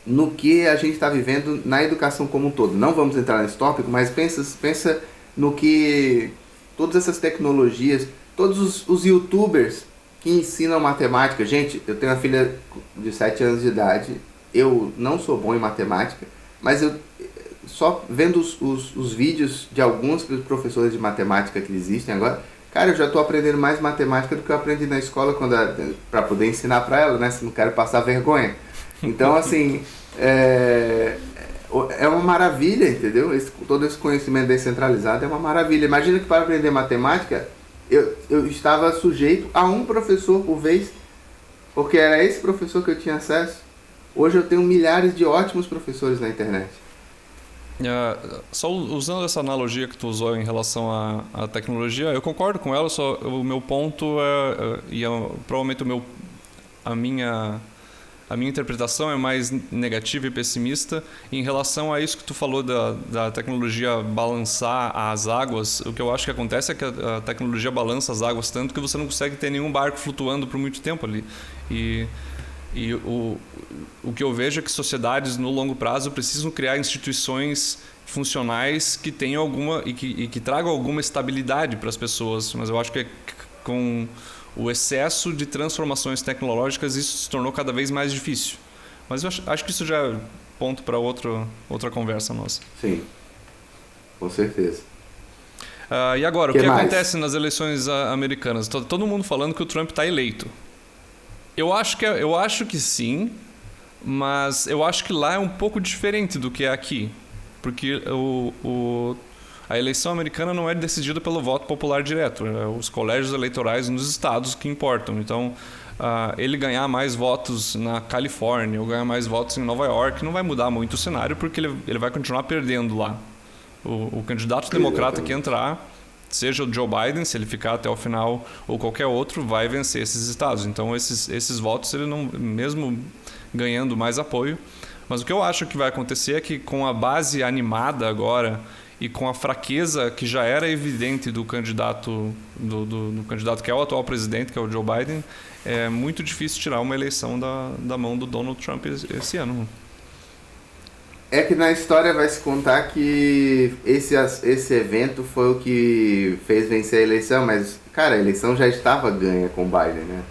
no que a gente está vivendo na educação como um todo. Não vamos entrar nesse tópico, mas pensa no que todas essas tecnologias, todos os youtubers que ensinam matemática. Gente, eu tenho uma filha de 7 anos de idade, eu não sou bom em matemática, mas eu só vendo os vídeos de alguns professores de matemática que existem agora, cara, eu já estou aprendendo mais matemática do que eu aprendi na escola para poder ensinar para ela, né? Se não quero passar vergonha. Então, assim, é uma maravilha, entendeu? Todo esse conhecimento descentralizado é uma maravilha. Imagina que para aprender matemática, eu estava sujeito a um professor por vez, porque era esse professor que eu tinha acesso. Hoje eu tenho milhares de ótimos professores na internet. Só usando essa analogia que tu usou em relação à tecnologia, eu concordo com ela, só o meu ponto provavelmente a minha interpretação é mais negativa e pessimista em relação a isso que tu falou da tecnologia balançar as águas. O que eu acho que acontece é que a tecnologia balança as águas tanto que você não consegue ter nenhum barco flutuando por muito tempo ali. E o que eu vejo é que sociedades no longo prazo precisam criar instituições funcionais que tenham alguma e que tragam alguma estabilidade para as pessoas. Mas eu acho que com o excesso de transformações tecnológicas isso se tornou cada vez mais difícil. Mas eu acho que isso já é ponto para outra conversa nossa. Sim, com certeza. E agora, o que acontece nas eleições americanas? Todo mundo falando que o Trump está eleito. Eu acho que sim, mas eu acho que lá é um pouco diferente do que é aqui. Porque a eleição americana não é decidida pelo voto popular direto. É os colégios eleitorais nos estados que importam. Então, ele ganhar mais votos na Califórnia ou ganhar mais votos em Nova York não vai mudar muito o cenário, porque ele vai continuar perdendo lá. O candidato democrata que entrar, seja o Joe Biden, se ele ficar até o final, ou qualquer outro, vai vencer esses estados. Então, esses votos, ele não, mesmo ganhando mais apoio. Mas o que eu acho que vai acontecer é que, com a base animada agora e com a fraqueza que já era evidente do candidato do candidato que é o atual presidente, que é o Joe Biden, é muito difícil tirar uma eleição da mão do Donald Trump esse ano. É que na história vai se contar que esse evento foi o que fez vencer a eleição, mas, cara, a eleição já estava ganha com o Biden, né?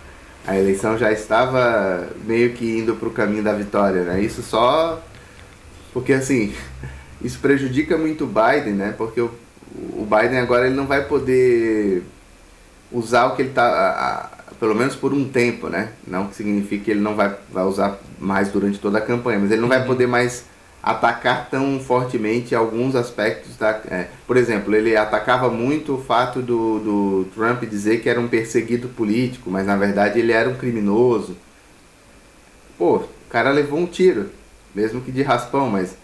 A eleição já estava meio que indo para o caminho da vitória, né? Isso só... Porque, assim, isso prejudica muito o Biden, né? Porque o Biden agora ele não vai poder usar o que ele está... Pelo menos por um tempo, né? Não que signifique que ele não vai usar mais durante toda a campanha, mas ele não vai poder mais atacar tão fortemente alguns aspectos por exemplo, ele atacava muito o fato do Trump dizer que era um perseguido político, mas na verdade ele era um criminoso. Pô, o cara levou um tiro, mesmo que de raspão, mas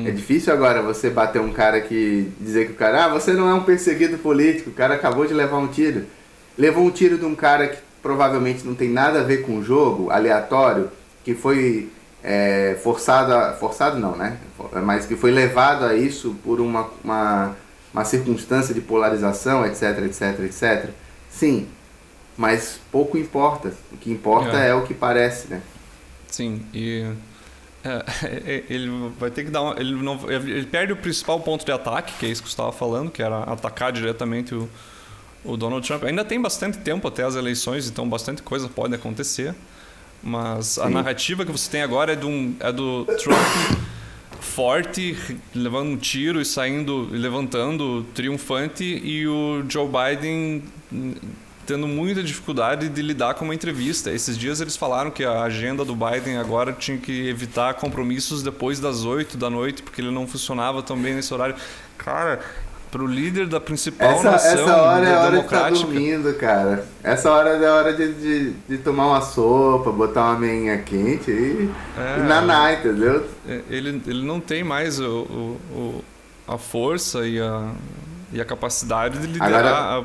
é difícil agora você bater um cara que dizer que o cara, você não é um perseguido político, o cara acabou de levar um tiro. Levou um tiro de um cara que provavelmente não tem nada a ver com o jogo, aleatório, que foi forçado não, né? Mas que foi levado a isso por uma circunstância de polarização, etc, etc, etc. Sim, mas pouco importa. O que importa é o que parece, né? Sim, e ele vai ter que dar ele perde o principal ponto de ataque, que é isso que você estava falando, que era atacar diretamente o Donald Trump. Ainda tem bastante tempo até as eleições, então bastante coisa pode acontecer. Mas sim, a narrativa que você tem agora é do Trump forte, levando um tiro e saindo, levantando, triunfante, e o Joe Biden tendo muita dificuldade de lidar com uma entrevista. Esses dias eles falaram que a agenda do Biden agora tinha que evitar compromissos depois das 8 da noite, porque ele não funcionava tão bem nesse horário. Cara, pro líder da principal nação essa hora é a hora democrática... de estar dormindo, cara. Essa hora é a hora de tomar uma sopa, botar uma meinha quente e naná, entendeu? Ele não tem mais a força e a capacidade de liderar agora, o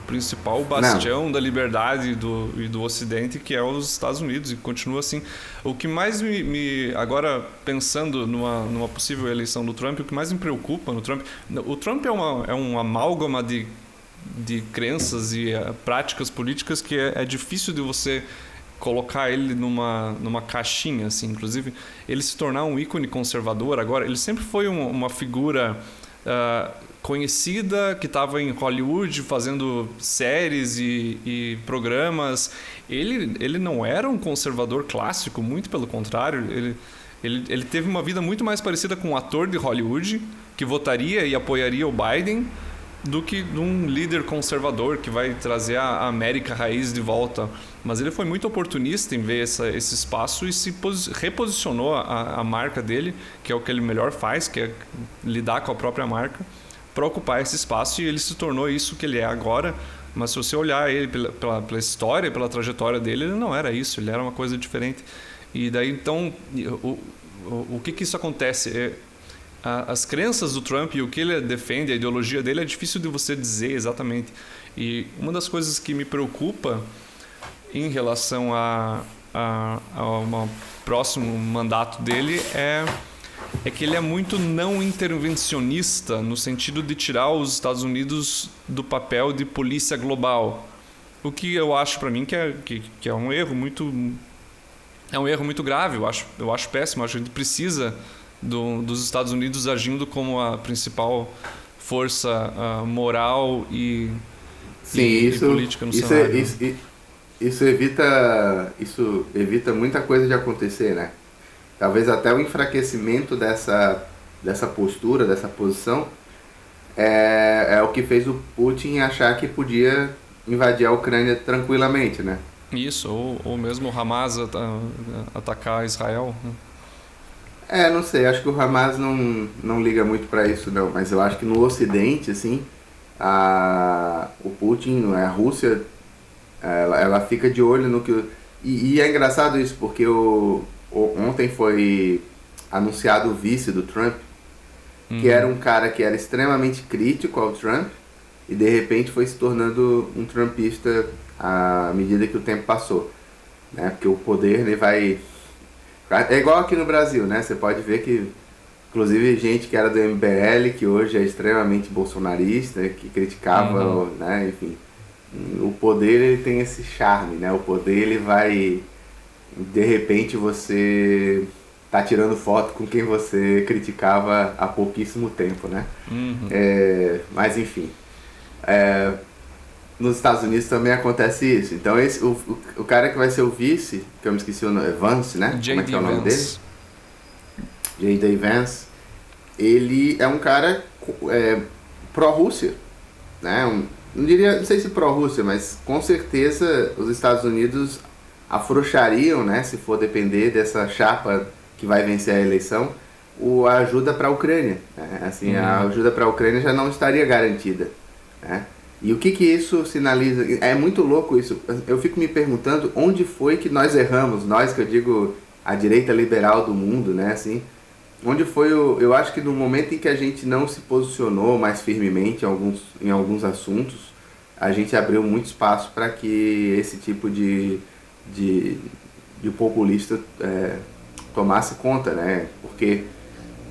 principal bastião da liberdade e do Ocidente, que é os Estados Unidos, e continua assim. O que mais agora, pensando numa possível eleição do Trump, o que mais me preocupa no Trump... O Trump é um amálgama de crenças e práticas políticas que é difícil de você colocar ele numa caixinha, assim. Inclusive, ele se tornar um ícone conservador agora, ele sempre foi uma figura... conhecida, que estava em Hollywood fazendo séries e programas. Ele não era um conservador clássico, muito pelo contrário. Ele teve uma vida muito mais parecida com um ator de Hollywood que votaria e apoiaria o Biden do que de um líder conservador que vai trazer a América raiz de volta. Mas ele foi muito oportunista em ver esse espaço e se reposicionou a marca dele, que é o que ele melhor faz, que é lidar com a própria marca, para ocupar esse espaço, e ele se tornou isso que ele é agora. Mas se você olhar ele pela história, pela trajetória dele, ele não era isso, ele era uma coisa diferente. E daí, então, o que isso acontece? As crenças do Trump e o que ele defende, a ideologia dele, é difícil de você dizer exatamente. E uma das coisas que me preocupa em relação a um próximo mandato dele é que ele é muito não intervencionista, no sentido de tirar os Estados Unidos do papel de polícia global. O que eu acho, para mim, que é um erro muito... É um erro muito grave, eu acho péssimo. Eu acho que a gente precisa dos Estados Unidos agindo como a principal força moral e política no cenário. Isso evita muita coisa de acontecer, né? Talvez até o enfraquecimento dessa postura, dessa posição, é o que fez o Putin achar que podia invadir a Ucrânia tranquilamente, né? Isso, ou mesmo o Hamas atacar Israel, né? Não sei, acho que o Hamas não liga muito para isso, não, mas eu acho que no Ocidente, assim, o Putin, a Rússia, ela fica de olho no que... E é engraçado isso, porque ontem foi anunciado o vice do Trump, que era um cara que era extremamente crítico ao Trump, e de repente foi se tornando um trumpista à medida que o tempo passou, né? Porque o poder, ele vai... É igual aqui no Brasil, né? Você pode ver que, inclusive, gente que era do MBL, que hoje é extremamente bolsonarista, que criticava, né? Enfim, o poder, ele tem esse charme, né? O poder, ele vai... De repente, você tá tirando foto com quem você criticava há pouquíssimo tempo, né? Mas, enfim... Nos Estados Unidos também acontece isso. Então o cara que vai ser o vice, que eu me esqueci o nome, Vance, né? Como é que é o nome dele? J.D. Vance. Ele é um cara pró-Rússia, né? Não sei se pró-Rússia, mas com certeza os Estados Unidos afrouxariam, né? Se for depender dessa chapa que vai vencer a eleição, a ajuda para a Ucrânia. Né? Assim, a ajuda para a Ucrânia já não estaria garantida. Né? E o que isso sinaliza? É muito louco isso. Eu fico me perguntando onde foi que nós erramos, nós que eu digo a direita liberal do mundo, né? Assim, onde foi eu acho que no momento em que a gente não se posicionou mais firmemente em alguns assuntos, a gente abriu muito espaço para que esse tipo de populista tomasse conta, né? Porque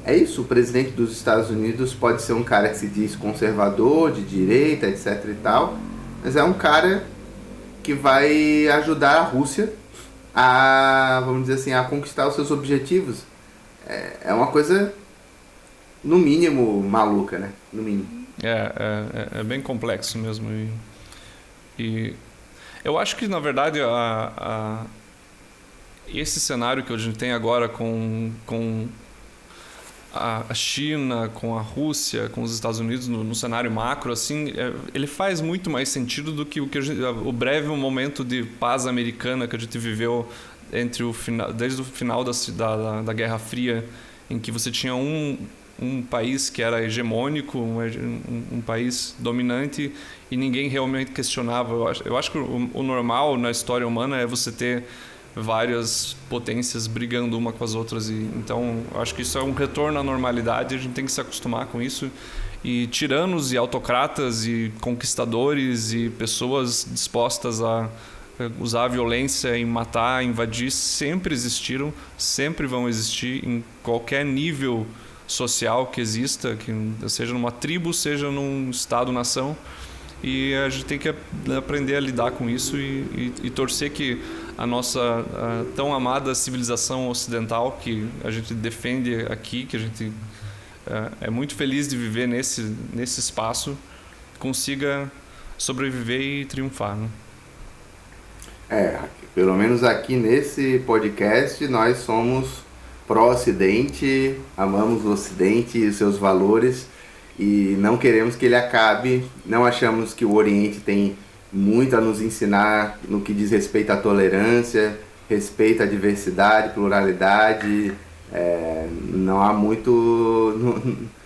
é isso, o presidente dos Estados Unidos pode ser um cara que se diz conservador, de direita, etc e tal, mas é um cara que vai ajudar a Rússia a, vamos dizer assim, a conquistar os seus objetivos. É uma coisa, no mínimo, maluca, né? No mínimo. É bem complexo mesmo. E eu acho que, na verdade, esse cenário que a gente tem agora com a China, com a Rússia, com os Estados Unidos no cenário macro, assim, ele faz muito mais sentido do que o breve momento de paz americana que a gente viveu desde o final da Guerra Fria, em que você tinha um país que era hegemônico, um país dominante, e ninguém realmente questionava. Eu acho que o normal na história humana é você ter várias potências brigando uma com as outras, e então acho que isso é um retorno à normalidade. A gente tem que se acostumar com isso, e tiranos e autocratas e conquistadores e pessoas dispostas a usar a violência em matar, invadir, sempre existiram, sempre vão existir em qualquer nível social que exista, que seja numa tribo, seja num estado-nação. E a gente tem que aprender a lidar com isso e torcer que a nossa tão amada civilização ocidental, que a gente defende aqui, que a gente é muito feliz de viver nesse espaço, consiga sobreviver e triunfar, né? Pelo menos aqui nesse podcast nós somos pró-Ocidente, amamos o Ocidente e seus valores, e não queremos que ele acabe, não achamos que o Oriente tem muito a nos ensinar no que diz respeito à tolerância, respeito à diversidade, pluralidade. Não há muito...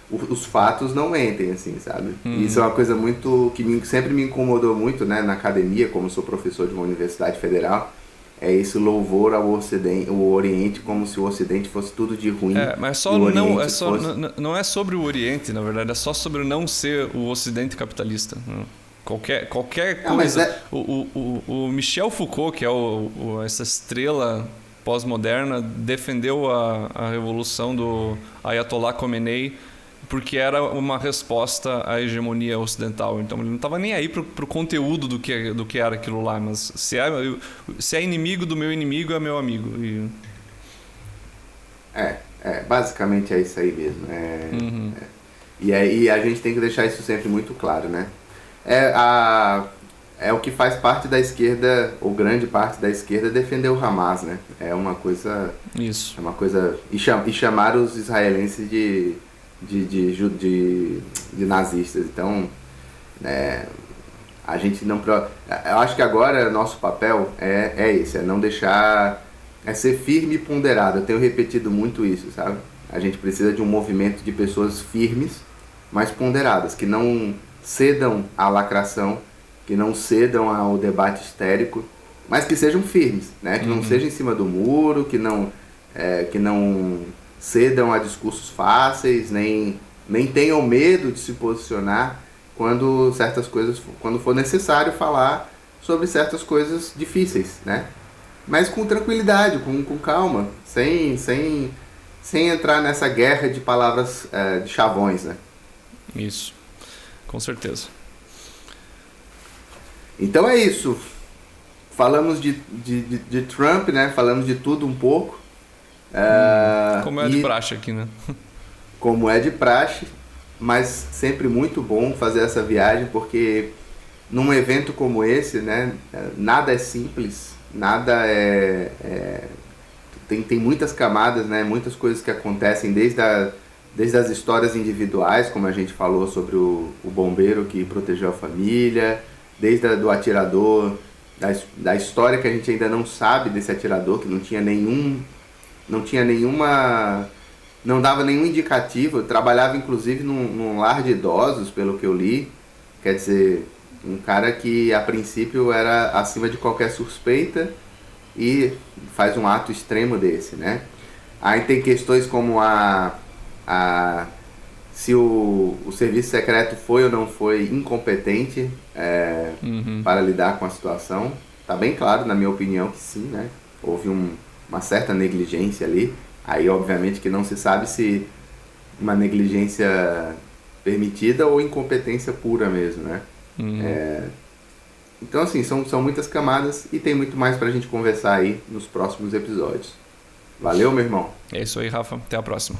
Os fatos não mentem, assim, sabe? Isso é uma coisa muito que sempre me incomodou muito, né, na academia, como sou professor de uma universidade federal. É esse louvor ao Ocidente, o Oriente, como se o Ocidente fosse tudo de ruim. Mas não é sobre o Oriente, na verdade, é só sobre não ser o Ocidente capitalista. Qualquer coisa. O Michel Foucault, que é essa estrela pós-moderna, defendeu a revolução do Ayatollah Khomeini porque era uma resposta à hegemonia ocidental. Então ele não estava nem aí pro conteúdo do que era aquilo lá, mas se é inimigo do meu inimigo, é meu amigo. Basicamente é isso aí mesmo. E aí a gente tem que deixar isso sempre muito claro, né? É o que faz parte da esquerda, ou grande parte da esquerda, defender o Hamas, né? É uma coisa... Isso. É uma coisa... E chamar os israelenses de nazistas. Então, a gente não... Eu acho que agora nosso papel é esse, é não deixar... É ser firme e ponderado. Eu tenho repetido muito isso, sabe? A gente precisa de um movimento de pessoas firmes, mas ponderadas, que não cedam à lacração, que não cedam ao debate histérico, mas que sejam firmes, né? Que não sejam em cima do muro, que não cedam a discursos fáceis, nem tenham medo de se posicionar quando for necessário falar sobre certas coisas difíceis, né? Mas com tranquilidade, com calma, sem entrar nessa guerra de palavras de chavões, né? Isso, com certeza. Então é isso. Falamos de Trump, né? Falamos de tudo um pouco. Como é de praxe aqui, né? Como é de praxe, mas sempre muito bom fazer essa viagem, porque num evento como esse, né? Nada é simples, nada tem muitas camadas, né? Muitas coisas que acontecem desde as histórias individuais, como a gente falou sobre o bombeiro que protegeu a família, desde do atirador, da história que a gente ainda não sabe desse atirador, que não tinha nenhum não tinha nenhuma... Não dava nenhum indicativo. Eu trabalhava, inclusive, num lar de idosos, pelo que eu li. Quer dizer, um cara que, a princípio, era acima de qualquer suspeita e faz um ato extremo desse, né? Aí tem questões como se o serviço secreto foi ou não foi incompetente para lidar com a situação. Tá bem claro, na minha opinião, que sim, né? Houve uma certa negligência ali. Aí, obviamente, que não se sabe se uma negligência permitida ou incompetência pura mesmo, né? Então, assim, são muitas camadas e tem muito mais pra gente conversar aí nos próximos episódios. Valeu, meu irmão. É isso aí, Rafa. Até a próxima.